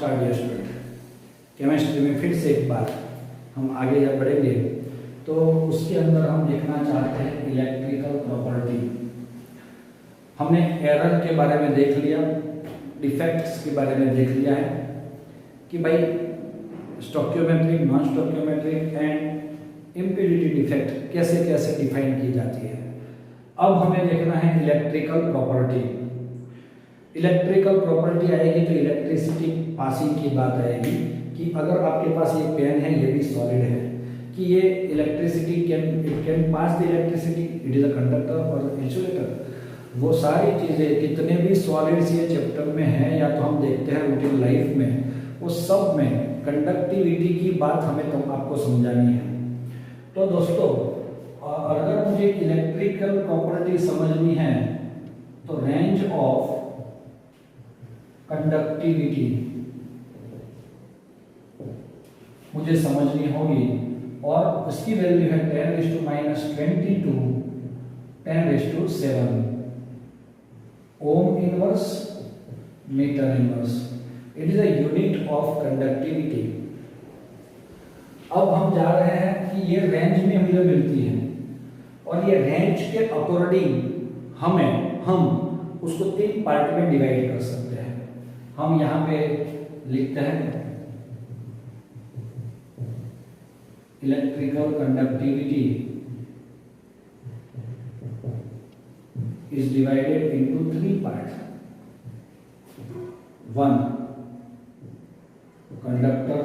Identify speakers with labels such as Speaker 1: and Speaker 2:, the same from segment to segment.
Speaker 1: नमस्कार dear student, chemistry में फिर से एक बार हम आगे जब बढ़ेंगे तो उसके अंदर हम देखना चाहते हैं इलेक्ट्रिकल प्रॉपर्टी। हमने एरर के बारे में देख लिया, डिफेक्ट्स के बारे में देख लिया है कि भाई स्टोकियोमेट्रिक, नॉन स्टोकियोमेट्रिक एंड इम्प्योरिटी डिफेक्ट कैसे कैसे डिफाइन की जाती है। अब हमें देखना है इलेक्ट्रिकल प्रॉपर्टी। इलेक्ट्रिकल प्रॉपर्टी आएगी तो इलेक्ट्रिसिटी पासिंग की बात आएगी कि अगर आपके पास ये पेन है, ये भी सॉलिड है, कि ये electricity can pass the electricity, it is a conductor और इंसुलेटर। वो सारी चीज़ें कितने भी सॉलिड्स ये चैप्टर में हैं या तो हम देखते हैं रूटीन लाइफ में, वो सब में कंडक्टिविटी की बात हमें तो आपको समझानी है। तो दोस्तों, अगर मुझे इलेक्ट्रिकल प्रॉपर्टी समझनी है तो रेंज ऑफ कंडक्टिविटी मुझे समझनी होगी और उसकी वैल्यू है 10⁻⁻22 10⁻7 ohm inverse metre inverse. It is a unit of conductivity. अब हम जा रहे हैं कि ये रेंज में मुझे मिलती है और ये रेंज के अकॉर्डिंग हम उसको 3 पार्ट में डिवाइड कर सकते हैं। हम यहाँ पे लिखते हैं electrical conductivity is divided into 3 parts. 1 conductor,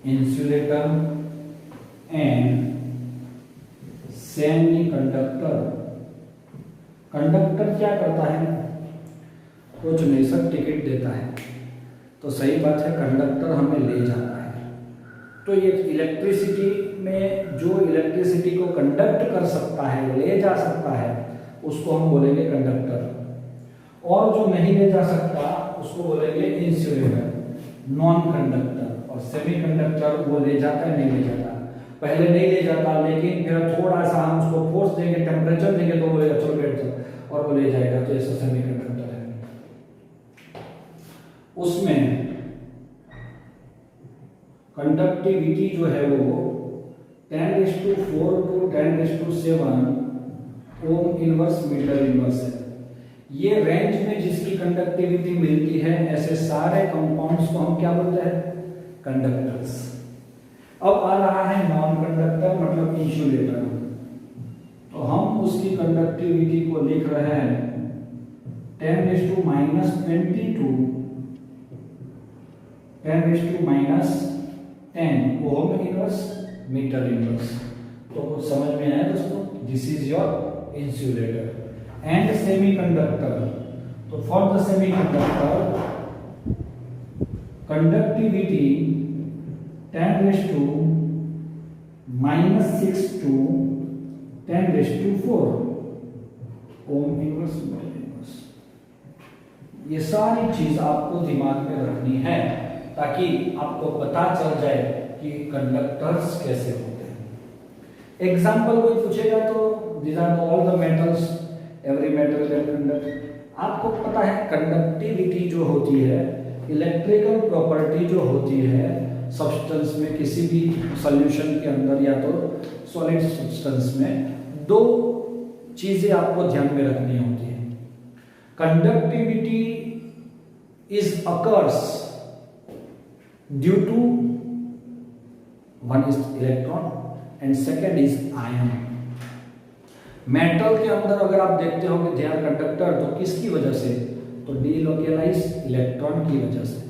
Speaker 1: insulator and semi conductor. Conductor क्या करता है? कुछ नहीं सर, टिकट देता है। तो सही बात है, कंडक्टर हमें ले जाता है। तो ये इलेक्ट्रिसिटी में जो इलेक्ट्रिसिटी को कंडक्ट कर सकता है, ले जा सकता है, उसको हम बोलेंगे कंडक्टर। और जो नहीं ले जा सकता उसको बोलेंगे इंसुलेटर, नॉन कंडक्टर। और सेमी कंडक्टर वो ले जाता है, नहीं ले जाता। पहले नहीं ले जाता, लेकिन फिर थोड़ा सा हम उसको फोर्स देंगे, टेम्परेचर देंगे तो बोलेगा चलो बैठ जाओ, और वो ले जाएगा। तो ऐसा सेमी कंडक्टर है। उसमें कंडक्टिविटी जो है वो 10⁻4 to 10⁻7 ohm inverse metre inverse है। ये रेंज में जिसकी कंडक्टिविटी मिलती है, ऐसे सारे कंपाउंड्स को हम क्या बोलते हैं? कंडक्टर्स। अब आ रहा है नॉन कंडक्टर, मतलब इंसुलेटर। तो हम उसकी कंडक्टिविटी को लिख रहे हैं 10⁻22 10⁻10 ओम इनवर्स मीटर इनवर्स। तो कुछ समझ में आया दोस्तों? This is your insulator and semiconductor. तो for the semiconductor conductivity 10⁻⁻6 to 10⁻4 ohm inverse metre inverse. ये सारी चीज आपको दिमाग में रखनी है ताकि आपको पता चल जाए कि कंडक्टर्स कैसे होते हैं। एग्जाम्पल कोई पूछेगा तो these are all the metals, every metal can conduct। आपको पता है कंडक्टिविटी जो होती है, इलेक्ट्रिकल प्रॉपर्टी जो होती है सब्सटेंस में, किसी भी सॉल्यूशन के अंदर या तो सॉलिड सब्सटेंस में, 2 चीजें आपको ध्यान में रखनी होती है। Conductivity is occurs due to one is electron and second is ion. Metal के अंदर अगर आप देखते हो कि दे आर कंडक्टर, तो किसकी वजह से? तो डीलोकेलाइज इलेक्ट्रॉन की वजह से।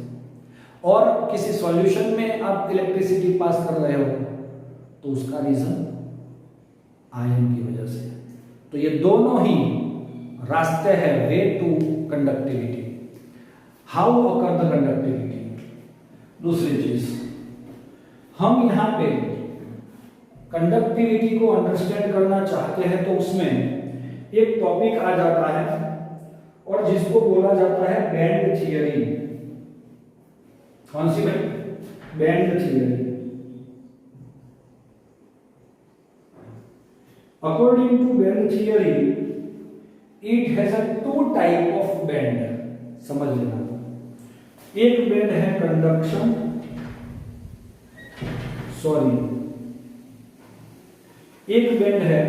Speaker 1: और किसी सॉल्यूशन में आप इलेक्ट्रिसिटी पास कर रहे हो तो उसका रीजन आयन की वजह से। तो ये दोनों ही रास्ते हैं way to conductivity. How occur the conductivity? दूसरी चीज, हम यहां पे कंडक्टिविटी को अंडरस्टैंड करना चाहते हैं तो उसमें एक टॉपिक आ जाता है और जिसको बोला जाता है बैंड थियरी। कौन सी भाई? Band theory. According to band theory, it has a two type of band, समझ लेना। एक बैंड है कंडक्शन, एक बैंड है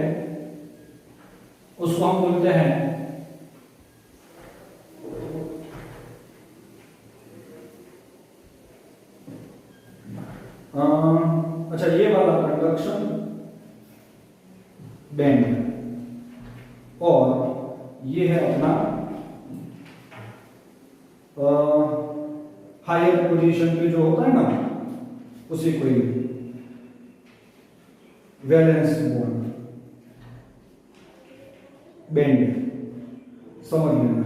Speaker 1: उसको हम बोलते हैं अच्छा, ये वाला कंडक्शन बैंड, और ये है अपना हायर पोजीशन पे जो होता है ना, उसी को ही वैलेंस बैंड समझ लेना।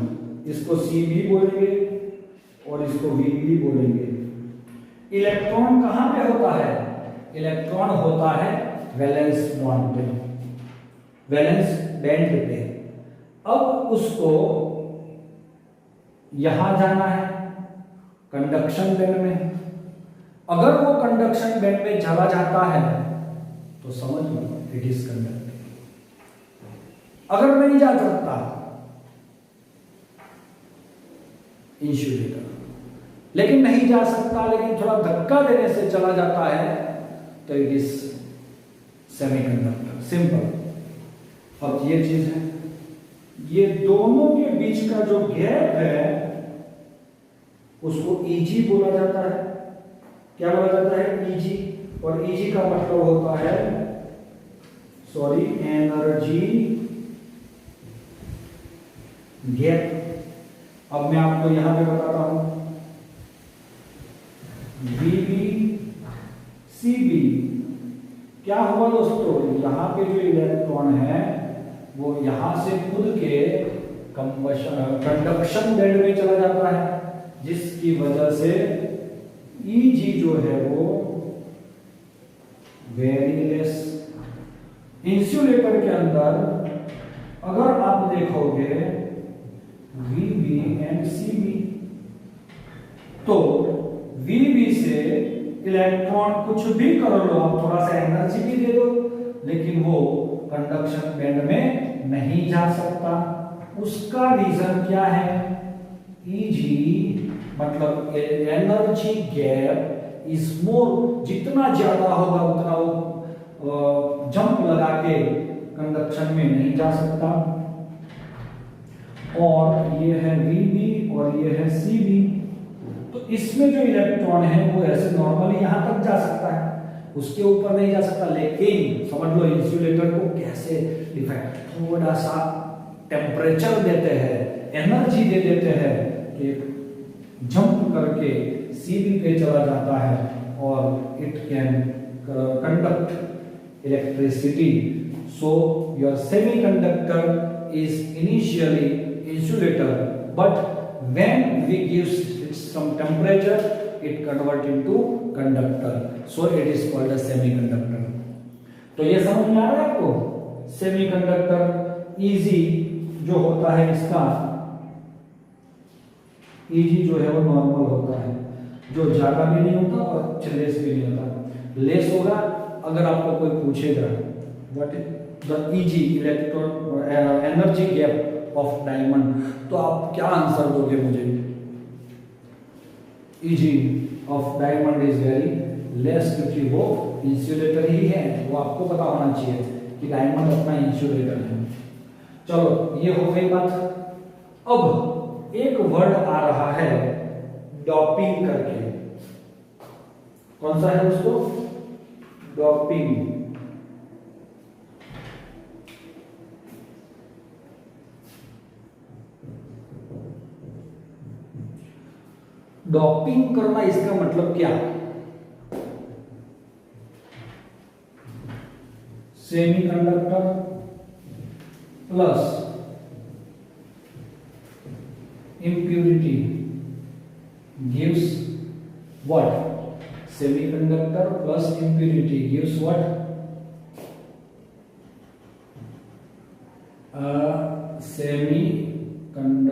Speaker 1: इसको सी भी बोलेंगे और इसको वी भी बोलेंगे। इलेक्ट्रॉन कहां पे होता है? इलेक्ट्रॉन होता है वैलेंस बॉन्ड पे, वैलेंस बैंड पे। अब उसको यहां जाना है कंडक्शन बैंड में। अगर वो कंडक्शन बैंड में चला जाता है तो समझ लो इट इज कंडक्टर। अगर नहीं जा सकता, इंसुलेटर। लेकिन नहीं जा सकता, लेकिन थोड़ा धक्का देने से चला जाता है, तो इट इज सेमीकंडक्टर। सिंपल। अब ये चीज है, ये दोनों के बीच का जो गैप है उसको ईजी बोला जाता है। क्या बोला जाता है? ईजी। और ईजी का मतलब होता है एनर्जी गैप। अब मैं आपको यहां पे बताता हूं, VB CB क्या हुआ दोस्तों? यहां पे जो इलेक्ट्रॉन है वो यहां से खुद के कंडक्शन बैंड में चला जाता है, जिसकी वजह से Eg जो है वो वेरी लेस। इंसुलेटर के अंदर अगर आप देखोगे VB एंड CB, तो VB से इलेक्ट्रॉन कुछ भी कर लो, आप थोड़ा सा एनर्जी भी दे दो, लेकिन वो कंडक्शन बैंड में नहीं जा सकता। उसका रीजन क्या है? Eg मतलब एनर्जी गैप इज मोर। जितना ज्यादा होगा उतना वो जंप लगा के कंडक्शन में नहीं जा सकता। और ये है VB और ये है CB। तो इसमें जो इलेक्ट्रॉन है वो ऐसे नॉर्मली यहां तक जा सकता है, उसके ऊपर नहीं जा सकता। लेकिन समझ लो इंसुलेटर को कैसे डिफाइन, थोड़ा सा टेम्परेचर देते हैं, एनर्जी दे देते हैं कि जंप करके CB पे चला जाता है और it can conduct electricity. So your semiconductor is initially insulator, but when we give it some temperature it convert into conductor, so it is called a semiconductor। तो ये समझ में आ रहा है आपको? सेमीकंडक्टर इजी जो होता है, इसका इजी जो है वो नॉर्मल होता है, जो ज्यादा भी नहीं होता और लेस भी नहीं होता। लेस होगा अगर आपको कोई पूछेगा what is the easy electron energy gap of diamond, तो आप क्या आंसर दोगे मुझे? Eg of diamond is very less, क्योंकि वो इंसुलेटर ही है। वो आपको पता होना चाहिए कि डायमंड अपना इंसुलेटर है। चलो ये हो गई बात। अब एक वर्ड आ रहा है डॉपिंग करके। कौन सा है उसको? डॉपिंग। डॉपिंग करना, इसका मतलब क्या? Semiconductor plus impurity gives what? Semiconductor plus impurity gives what? Semiconductor.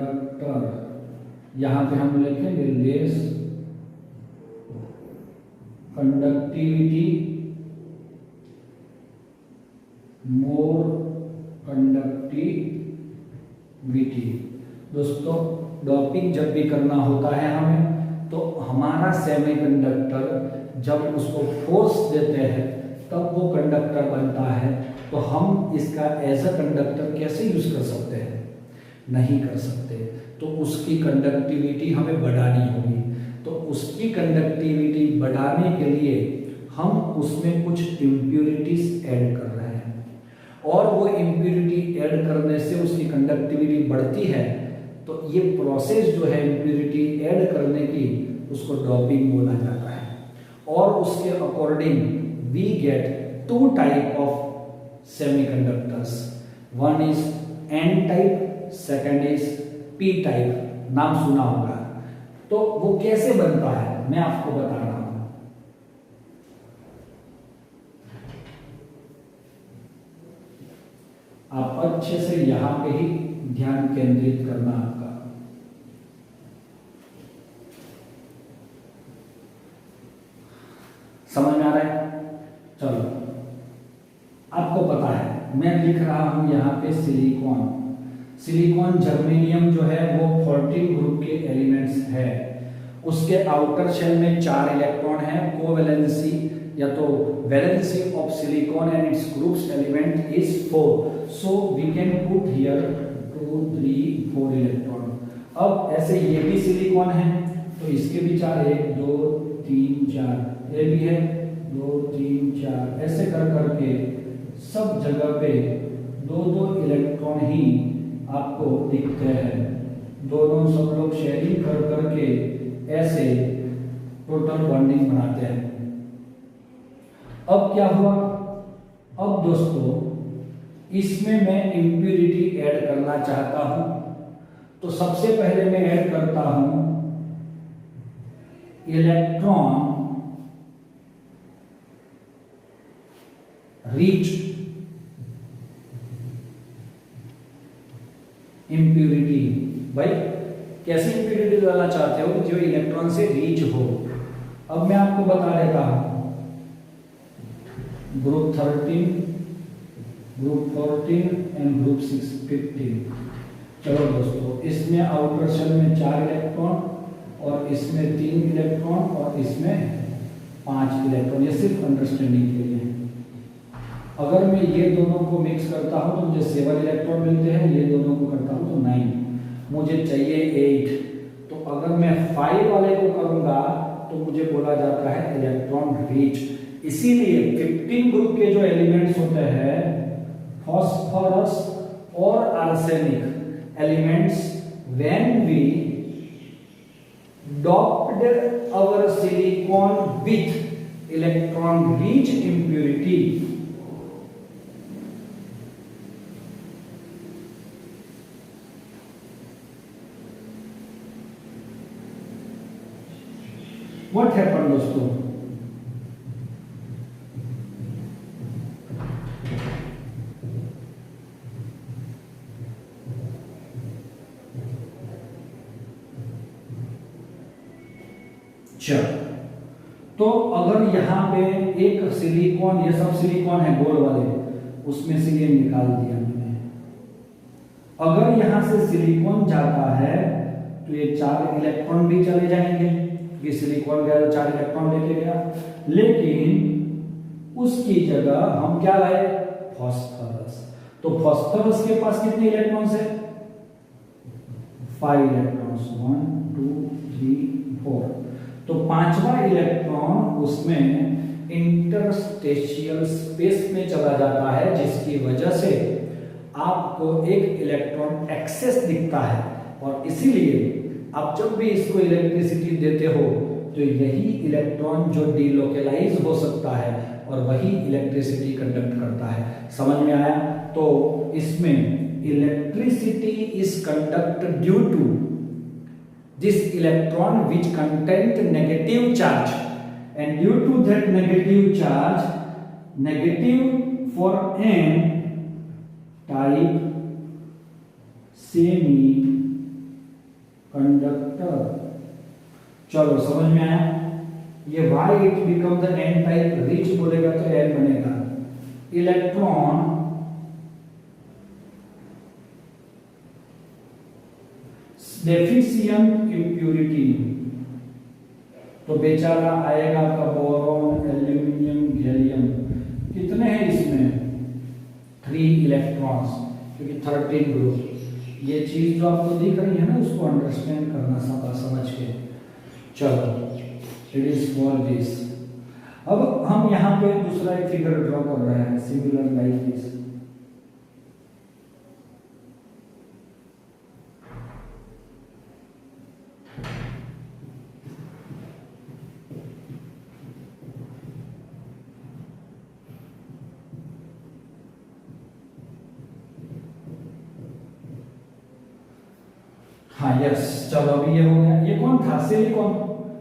Speaker 1: यहां पे हम लिखेंगे लेस कंडक्टिविटी, मोर कंडक्टिविटी कंडक्टिविटी। दोस्तों डॉपिंग जब भी करना होता है हमें, तो हमारा सेमीकंडक्टर जब उसको फोर्स देते हैं तब वो कंडक्टर बनता है। तो हम इसका एज अ कंडक्टर कैसे यूज कर सकते हैं? नहीं कर सकते। तो उसकी कंडक्टिविटी हमें बढ़ानी होगी। तो उसकी कंडक्टिविटी बढ़ाने के लिए हम उसमें कुछ इम्प्यूरिटीज ऐड कर रहे हैं, और वो इम्प्यूरिटी ऐड करने से उसकी कंडक्टिविटी बढ़ती है। तो ये प्रोसेस जो है इम्प्यूरिटी ऐड करने की, उसको डॉपिंग बोला जाता है। और उसके according we get two type of semiconductors, one is N type, second is P type. नाम सुना होगा। तो वो कैसे बनता है मैं आपको बता रहा हूं। आप अच्छे से यहां पे ही ध्यान केंद्रित करना आपका। समझ में आ रहा है? चलो, आपको पता है मैं लिख रहा हूं यहां पे सिलिकॉन। सिलिकॉन जर्मेनियम जो है वो 14 ग्रुप के एलिमेंट्स है। उसके आउटर शेल में 4 इलेक्ट्रॉन है। कोवैलेंसी या तो valency of silicon and its groups element is 4। So we can put here 2 3 4 electron. अब ऐसे ये भी सिलिकॉन है तो इसके भी 4, 1 2 3 4, ये भी है 2 3 4, ऐसे कर करके सब जगह पे 2 इलेक्ट्रॉन ही आपको दिखते हैं। दोनों सब लोग शेयरिंग कर करके ऐसे टोटल बॉन्डिंग बनाते हैं। अब क्या हुआ? अब दोस्तों इसमें मैं इम्प्यूरिटी ऐड करना चाहता हूं। तो सबसे पहले मैं ऐड करता हूं इलेक्ट्रॉन रिच इम्प्यूरिटी। भाई कैसे इम्प्यूरिटी डालना चाहते हो? जो इलेक्ट्रॉन से रिच हो। अब मैं आपको बता देता हूं, ग्रुप 13, ग्रुप 14 एंड ग्रुप 15। चलो दोस्तों, इसमें आउटर शेल में 4 इलेक्ट्रॉन और इसमें 3 इलेक्ट्रॉन और इसमें 5 इलेक्ट्रॉन। ये सिर्फ अंडरस्टैंडिंग के लिए। अगर मैं ये दोनों को मिक्स करता हूं तो मुझे 7 इलेक्ट्रॉन मिलते हैं। ये दोनों को करता हूं तो 9, मुझे चाहिए 8। तो अगर मैं 5 वाले को करूंगा तो मुझे बोला जाता है इलेक्ट्रॉन रिच। इसीलिए 15 ग्रुप के जो एलिमेंट्स होते हैं, फॉस्फोरस और arsenic elements, when we doped our silicon with electron rich impurity, what happened दोस्तों? चलो, तो अगर यहां पे एक सिलिकॉन, ये सब सिलिकॉन है गोल वाले, उसमें से ये निकाल दिया मैंने। अगर यहां से सिलिकॉन जाता है तो ये 4 इलेक्ट्रॉन भी चले जाएंगे। ये सिलिकॉन गया तो 4 इलेक्ट्रॉन लेके गया, लेकिन उसकी जगह हम क्या लाए? फास्फोरस। तो फास्फोरस के पास कितने इलेक्ट्रॉन्स है? 5 इलेक्ट्रॉन्स, 1 2 3 4। तो 5वां इलेक्ट्रॉन उसमें इंटरस्टेशियल स्पेस में चला जाता है, जिसकी वजह से आपको एक इलेक्ट्रॉन एक्सेस दिखता है। और इसीलिए आप जब भी इसको इलेक्ट्रिसिटी देते हो तो यही इलेक्ट्रॉन जो डीलोकलाइज हो सकता है और वही इलेक्ट्रिसिटी कंडक्ट करता है। समझ में आया? तो इसमें electricity is conduct due to this electron which content negative charge, and due to that negative charge, negative for n type semi conductor। चलो समझ में आया? ये why it become the n type rich बोलेगा तो n बनेगा electron deficient impurity, तो बेचारा आएगा आपका बोरॉन, एल्यूमिनियम, गैलियम, कितने हैं इसमें 3 इलेक्ट्रॉन्स, क्योंकि 13 ग्रुप। ये चीज जो आपको दिख रही है ना, उसको अंडरस्टैंड करना समझ के। चलो इट इज फॉर दिस। अब हम यहाँ पे दूसरा एक फिगर ड्रॉ कर रहे हैं सिमिलर लाइक दिस। हाँ यस, चलो अभी ये हो गया। ये कौन था? सिलिकॉन।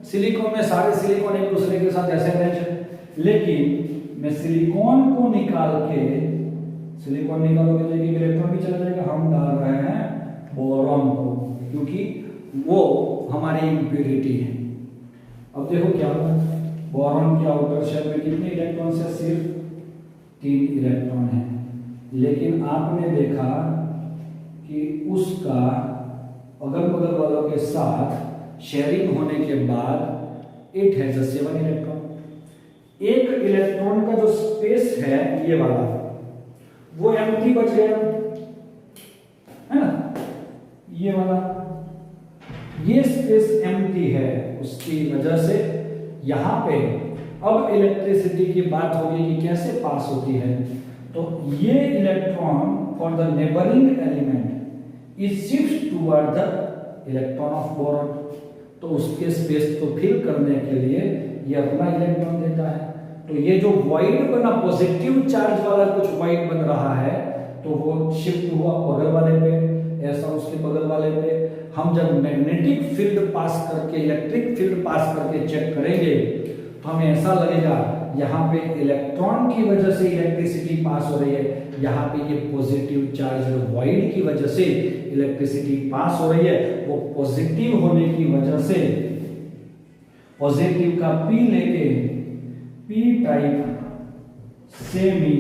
Speaker 1: सिलिकॉन में सारे सिलिकॉन एक दूसरे के साथ ऐसे अरेंज है, लेकिन मैं सिलिकॉन को निकाल के, सिलिकॉन निकालोगे तो एक इलेक्ट्रॉन भी चला जाएगा। हम डाल रहे हैं बोरॉन को, क्योंकि वो हमारी इंप्योरिटी है। अब देखो क्या होगा, बोरॉन के आउटर शेल में कितने इलेक्ट्रॉन है? सिर्फ 3 इलेक्ट्रॉन है, लेकिन आपने देखा कि उसका अगल बगल वालों के साथ शेयरिंग होने के बाद इट हैज 7 इलेक्ट्रॉन। एक इलेक्ट्रॉन का जो स्पेस है ये वाला, वो एम्प्टी बच गया है ना, ये वाला, ये स्पेस एम्प्टी है। उसकी वजह से यहाँ पे अब इलेक्ट्रिसिटी की बात होगी कि कैसे पास होती है। तो ये electron for the neighbouring element is shift toward the electron of boron, तो उसके स्पेस को फिल करने के लिए ये अपना इलेक्ट्रॉन देता है। तो ये जो वाइड बना, पॉजिटिव चार्ज वाला कुछ वाइड बन रहा है, तो वो शिफ्ट हुआ बगल वाले पे, ऐसा उसके बगल वाले पे। हम जब मैग्नेटिक फील्ड पास करके, इलेक्ट्रिक फील्ड पास करके चेक करेंगे, तो हमें ऐसा लगेगा यहाँ पे इलेक्ट्रॉन की वजह से इलेक्ट्रिसिटी पास हो रही है, यहाँ पे ये पॉजिटिव चार्ज वाइड की वजह से इलेक्ट्रिसिटी पास हो रही है। वो पॉजिटिव होने की वजह से पॉजिटिव का P लेके P टाइप सेमी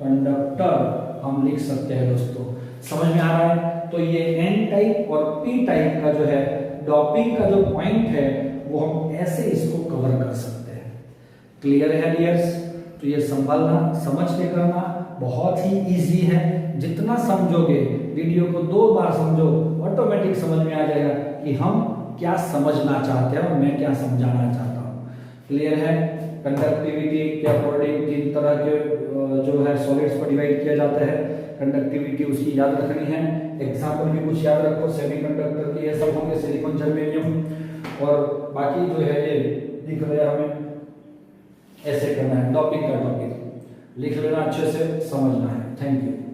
Speaker 1: कंडक्टर हम लिख सकते हैं। दोस्तों समझ में आ रहा है? तो ये N टाइप और P टाइप का जो है डॉपिंग का जो पॉइंट है, वो हम ऐसे इसको कवर कर सकते हैं। क्लियर है डियर्स? तो ये संभालना, समझ के करना बहुत ही इजी है। जितना समझोगे, वीडियो को 2 बार समझो, ऑटोमेटिक समझ में आ जाएगा कि हम क्या समझना चाहते हैं और मैं क्या समझाना चाहता हूँ। क्लियर है? कंडक्टिविटी के अकॉर्डिंग 3 तरह के जो है सॉलिड्स को डिवाइड किया जाता है। कंडक्टिविटी उसकी याद रखनी है, एग्जाम्पल भी कुछ याद रखो, सेमीकंडक्टर के ये सब होंगे, सिलिकॉन, जर्मेनियम, और बाकी जो है ये दिख रहा है हमें ऐसे करना है। टॉपिक का टॉपिक लिख लेना, अच्छे से समझना है। Thank you.